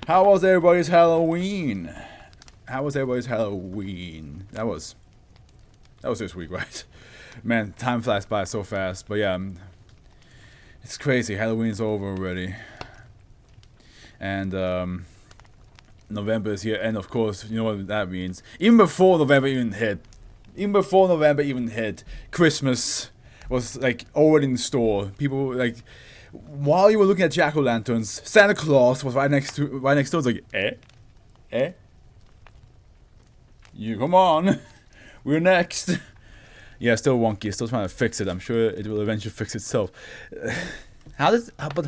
How was everybody's Halloween? How was everybody's Halloween? That was this week, right? Man, time flies by so fast. But yeah, it's crazy. Halloween's over already. And November is here, and of course, you know what that means. Even before November even hit, Christmas was like already in store. People like, while you were looking at jack-o'-lanterns, Santa Claus was right next door. It's like, you come on, we're next. Yeah, still wonky. Still trying to fix it. I'm sure it will eventually fix itself. But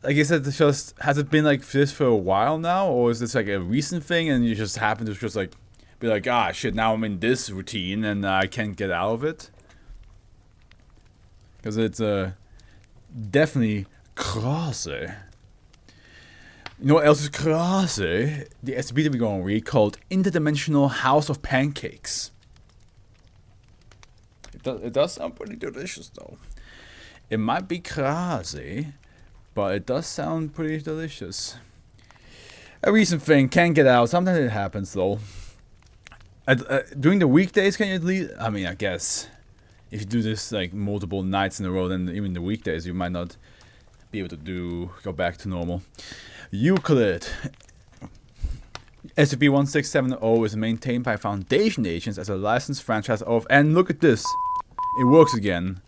like I said, has it been like this for a while now, or is this like a recent thing and you just happen to just like be like, ah shit, now I'm in this routine and I can't get out of it? Because it's definitely crazy. You know what else is crazy? The SCP that we're going to read called Interdimensional House of Pancakes. It does sound pretty delicious though. It might be crazy, but it does sound pretty delicious. A recent thing, can't get out. Sometimes it happens though. During the weekdays, can you at least? I mean, I guess if you do this like multiple nights in a row, then even the weekdays you might not be able to go back to normal. Euclid. SCP-1670 is maintained by Foundation agents as a licensed franchise of, and look at this, it works again.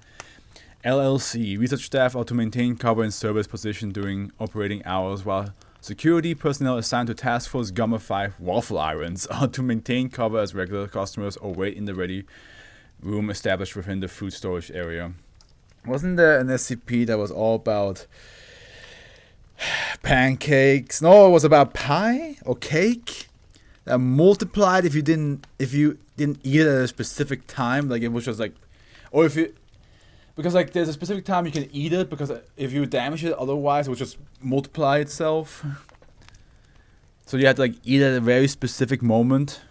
LLC. Research staff are to maintain cover and service position during operating hours, while security personnel assigned to Task Force Gamma 5 Waffle Irons are to maintain cover as regular customers or wait in the ready room established within the food storage area. Wasn't there an SCP that was all about pancakes? No, it was about pie or cake that multiplied if you didn't eat it at a specific time. Like it was just like, or if you. Because like there's a specific time you can eat it, because if you damage it otherwise it will just multiply itself. So you had to like eat at a very specific moment.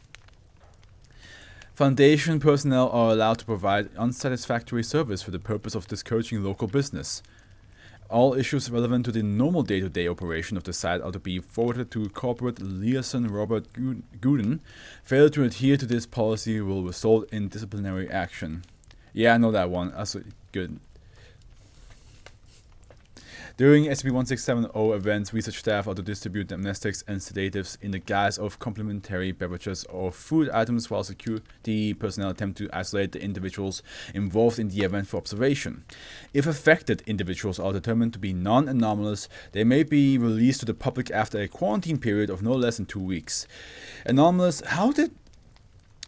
Foundation personnel are allowed to provide unsatisfactory service for the purpose of discouraging local business. All issues relevant to the normal day-to-day operation of the site are to be forwarded to corporate liaison Robert Gooden. Failure to adhere to this policy will result in disciplinary action. Yeah, I know that one. That's good. During SCP-1670 events, research staff are to distribute amnestics and sedatives in the guise of complimentary beverages or food items, while security personnel attempt to isolate the individuals involved in the event for observation. If affected individuals are determined to be non-anomalous, they may be released to the public after a quarantine period of no less than 2 weeks. Anomalous, how did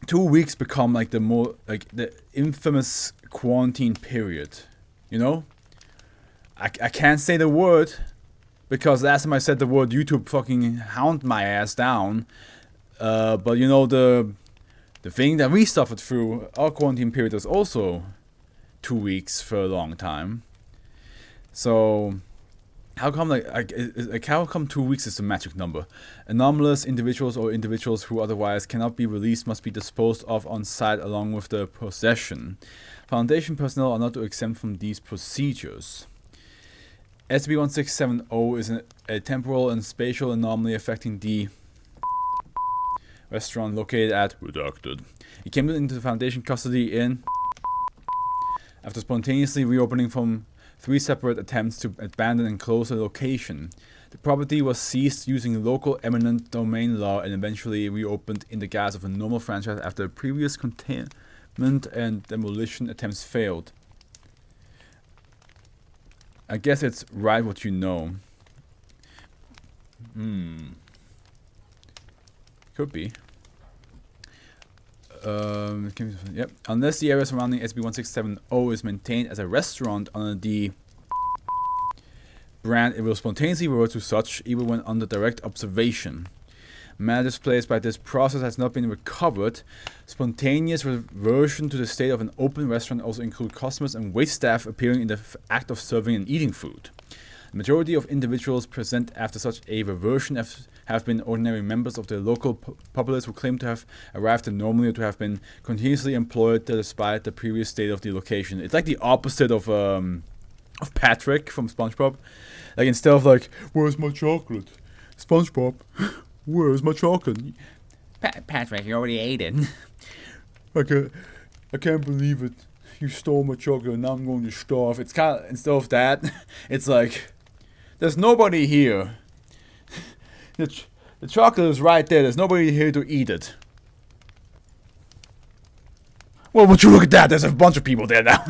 2 weeks become like the infamous quarantine period? You know? I can't say the word, because last time I said the word YouTube fucking hound my ass down. But you know, the thing that we suffered through, our quarantine period was also 2 weeks for a long time. So how come how come 2 weeks is the magic number? Anomalous individuals or individuals who otherwise cannot be released must be disposed of on site along with their possession. Foundation personnel are not exempt from these procedures. SCP-1670 is a temporal and spatial anomaly affecting the restaurant located at Redacted. It came into the Foundation custody in after spontaneously reopening from 3 separate attempts to abandon and close the location. The property was seized using local eminent domain law and eventually reopened in the guise of a normal franchise after previous containment and demolition attempts failed. I guess it's write what you know. Could be. Yep. Unless the area surrounding SCP-1670 is maintained as a restaurant under the brand, it will spontaneously revert to such, even when under direct observation. Matter displaced by this process has not been recovered. Spontaneous reversion to the state of an open restaurant also include customers and wait staff appearing in the act of serving and eating food. The majority of individuals present after such a reversion have been ordinary members of the local populace who claim to have arrived normally or to have been continuously employed despite the previous state of the location. It's like the opposite of of Patrick from SpongeBob. Like, instead of like, where's my chocolate? SpongeBob, where's my chocolate? Patrick, you already ate it. I can't believe it. You stole my chocolate and now I'm going to starve. It's kind of, instead of that, it's like, there's nobody here. The chocolate is right there. There's nobody here to eat it. Well, would you look at that? There's a bunch of people there now.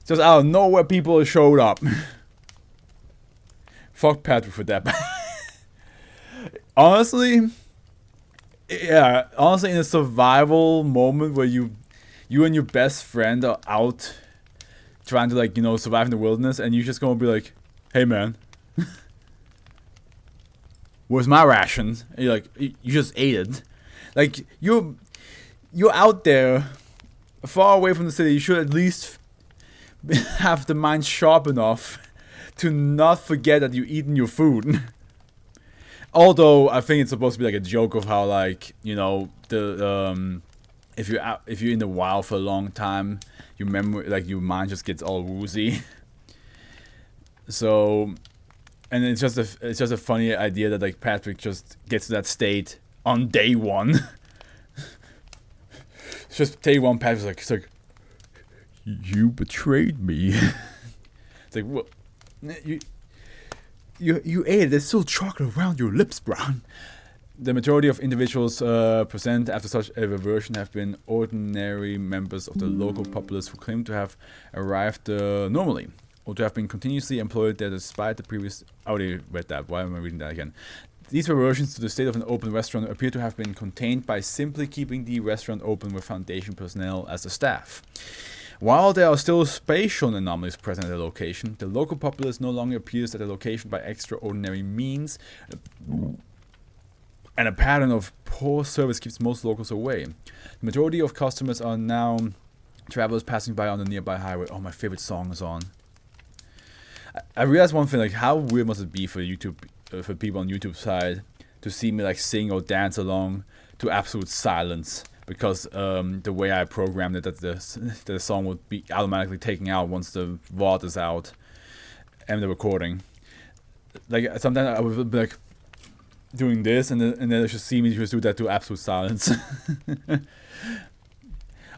Just out of nowhere, people showed up. Fuck Patrick for that. Honestly, yeah. Honestly, in a survival moment where you and your best friend are out trying to, like, you know, survive in the wilderness, and you're just gonna be like, "Hey, man, where's my rations?" And you're like, "You just ate it." Like, you're out there, far away from the city. You should at least have the mind sharp enough to not forget that you've eaten your food. Although I think it's supposed to be like a joke of how, like, you know, the if you're in the wild for a long time, your memory, like, your mind just gets all woozy. So, and it's just a funny idea that, like, Patrick just gets to that state on day one. It's just day one. Patrick's like, you betrayed me. It's like, well, you ate it. There's still chocolate around your lips, Brown. The majority of individuals present after such a reversion have been ordinary members of the local populace who claim to have arrived normally, or to have been continuously employed there despite the previous... I already read that. Why am I reading that again? These reversions to the state of an open restaurant appear to have been contained by simply keeping the restaurant open with Foundation personnel as the staff. While there are still spatial anomalies present at the location, the local populace no longer appears at the location by extraordinary means, and a pattern of poor service keeps most locals away. The majority of customers are now travelers passing by on the nearby highway. Oh, my favorite song is on. I realized one thing, like, how weird must it be for YouTube, for people on YouTube side, to see me, like, sing or dance along to absolute silence, because the way I programmed it, that the song would be automatically taken out once the VOD is out and the recording. Like, sometimes I would be like doing this, and then they just see me just do that to absolute silence.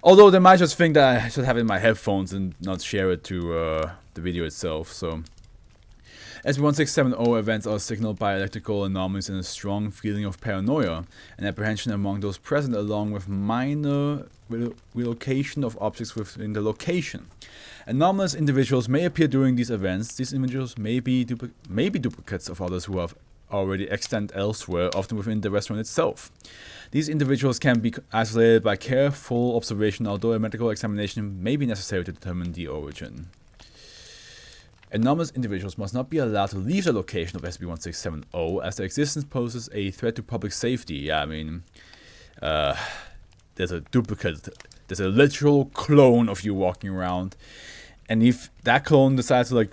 Although they might just think that I should have it in my headphones and not share it to the video itself. So, SCP-1670 events are signaled by electrical anomalies and a strong feeling of paranoia and apprehension among those present, along with minor relocation of objects within the location. Anomalous individuals may appear during these events. These individuals may be duplicates of others who have already extant elsewhere, often within the restaurant itself. These individuals can be isolated by careful observation, although a medical examination may be necessary to determine the origin. Anomalous individuals must not be allowed to leave the location of SCP-1670, as their existence poses a threat to public safety. Yeah, I mean, there's a duplicate, there's a literal clone of you walking around, and if that clone decides to, like,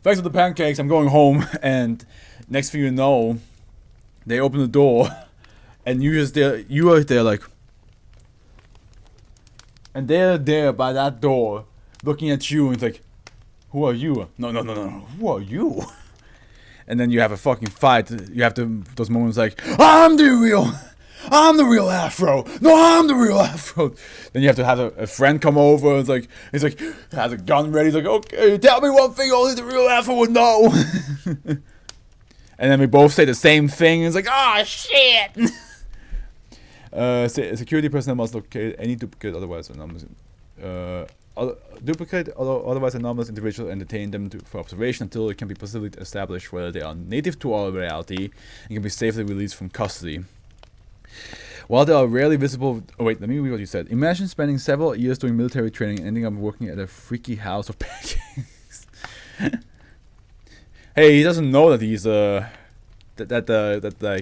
thanks for the pancakes, I'm going home, and next thing you know, they open the door, and you are there like, and they're there by that door, looking at you, and it's like, who are you? No, who are you? And then you have a fucking fight. You have those moments like, I'm the real Afro. No, I'm the real Afro. Then you have to have a friend come over. It's like, has a gun ready. He's like, okay, tell me one thing only the real Afro would know. And then we both say the same thing. It's like, oh shit. Security personnel must locate any duplicate, otherwise anomalous. Otherwise anomalous individuals and detain them for observation until it can be possibly established whether they are native to our reality and can be safely released from custody. While they are rarely visible... Oh wait, let me read what you said. Imagine spending several years doing military training and ending up working at a freaky house of pancakes. Hey, he doesn't know that he's like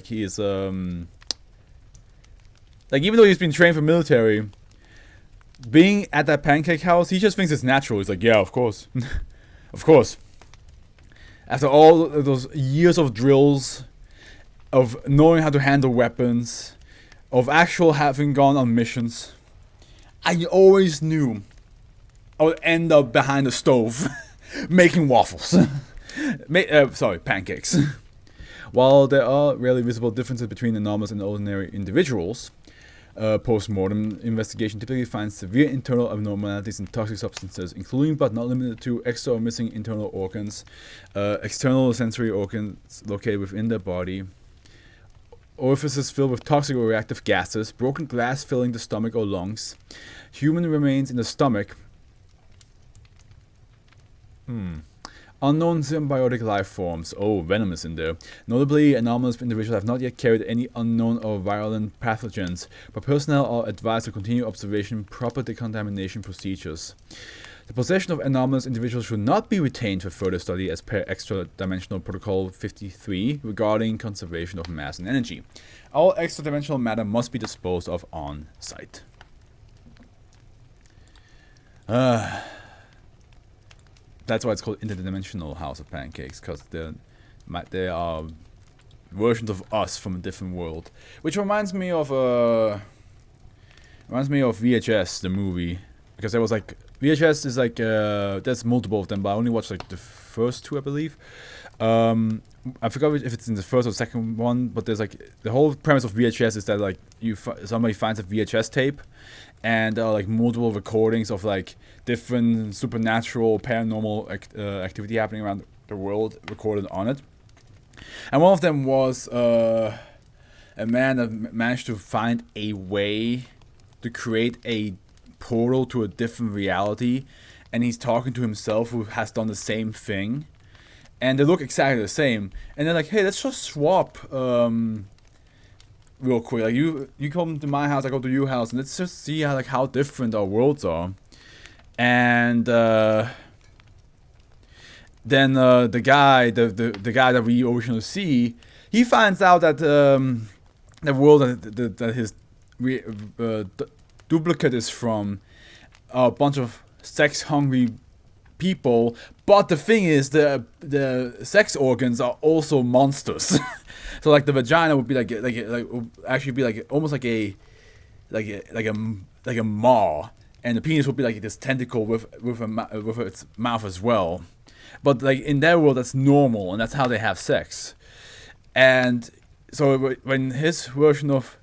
he is like, even though he's been trained for military, being at that pancake house, he just thinks it's natural. He's like, yeah, of course. Of course. After all those years of drills, of knowing how to handle weapons, of having gone on missions, I always knew I would end up behind the stove making waffles. Pancakes. While there are rarely visible differences between anomalous and ordinary individuals, post-mortem investigation typically finds severe internal abnormalities in toxic substances, including but not limited to extra or missing internal organs, external sensory organs located within the body, orifices filled with toxic or reactive gases, broken glass filling the stomach or lungs, human remains in the stomach, unknown symbiotic life forms. Oh, venom is in there. Notably, anomalous individuals have not yet carried any unknown or virulent pathogens, but personnel are advised to continue observation, proper decontamination procedures. The possession of anomalous individuals should not be retained for further study as per Extra-Dimensional Protocol 53 regarding conservation of mass and energy. All extra-dimensional matter must be disposed of on site. That's why it's called Interdimensional House of Pancakes, because they are versions of us from a different world. Which reminds me of VHS, the movie, because there was like VHS is like there's multiple of them, but I only watched like the first two, I believe. I forgot if it's in the first or second one, but there's like the whole premise of VHS is that like somebody finds a VHS tape, and there are like multiple recordings of like different supernatural, paranormal activity happening around the world recorded on it. And one of them was a man that managed to find a way to create a portal to a different reality, and he's talking to himself who has done the same thing. And they look exactly the same. And they're like, hey, let's just swap real quick. Like you come to my house, I go to your house, and let's just see how different our worlds are. And then the guy that we originally see, he finds out that the world that his duplicate is from a bunch of sex-hungry people, but the thing is, the sex organs are also monsters. So like the vagina would be like actually be like almost like a maw, and the penis would be like this tentacle with its mouth as well. But like in their world, that's normal, and that's how they have sex. And so when his version of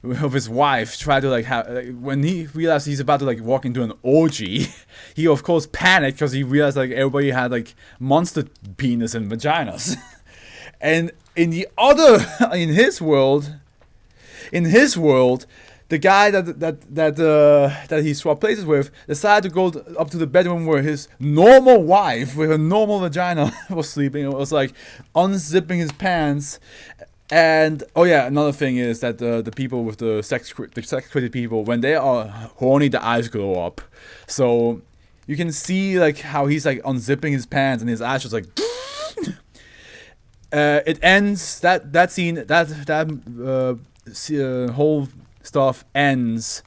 his wife tried to when he realized he's about to like walk into an orgy, he of course panicked because he realized like everybody had like monster penis and vaginas. And in his world, the guy that he swapped places with decided to go up to the bedroom where his normal wife with a normal vagina was sleeping. It was like unzipping his pants. And oh yeah, another thing is that the people with the sex-created people, when they are horny, the eyes glow up. So you can see like how he's like unzipping his pants and his eyes just like. It ends that scene whole stuff ends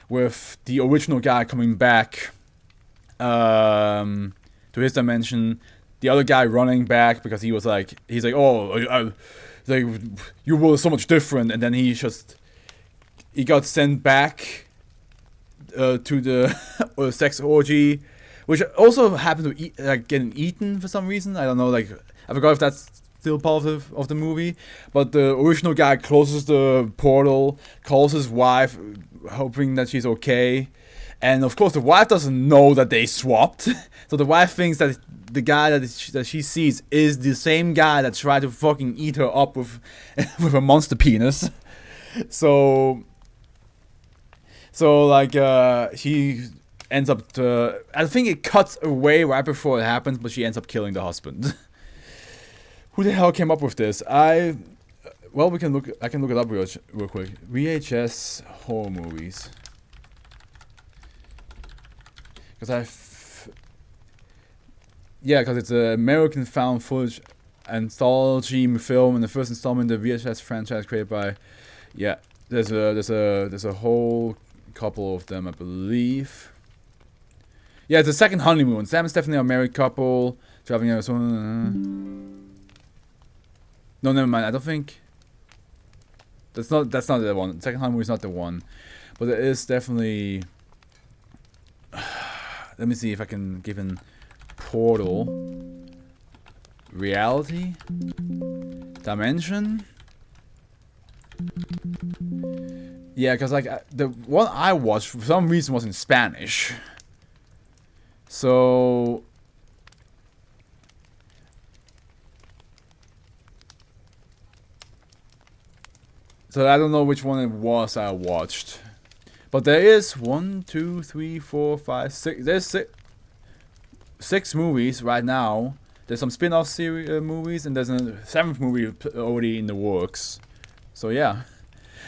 with the original guy coming back to his dimension. The other guy running back because he's like, oh. Like, you were so much different, and then he got sent back to the sex orgy, which also happened to getting eaten for some reason. I don't know, like I forgot if that's still part of the movie. But the original guy closes the portal, calls his wife, hoping that she's okay, and of course the wife doesn't know that they swapped. So the wife thinks that the guy that she sees is the same guy that tried to fucking eat her up with a monster penis. So like she ends up I think it cuts away right before it happens, but she ends up killing the husband. Who the hell came up with this? I can look it up real quick. VHS horror movies. Because it's an American found footage anthology film and the first installment of the VHS franchise created by, there's a whole couple of them, I believe. Yeah, it's the second honeymoon. Sam and Stephanie are a married couple traveling Arizona. No, never mind. I don't think that's not the one. The second honeymoon is not the one, but it is definitely let me see if I can give an portal. Reality? Dimension? Yeah, because like the one I watched for some reason was in Spanish. So I don't know which one it was I watched. But there is 1, 2, 3, 4, 5, 6. There's six movies right now. There's some spin-off series movies, and there's a 7th movie already in the works. So yeah,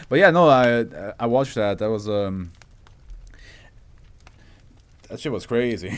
but yeah, no, I watched that. That was that shit was crazy.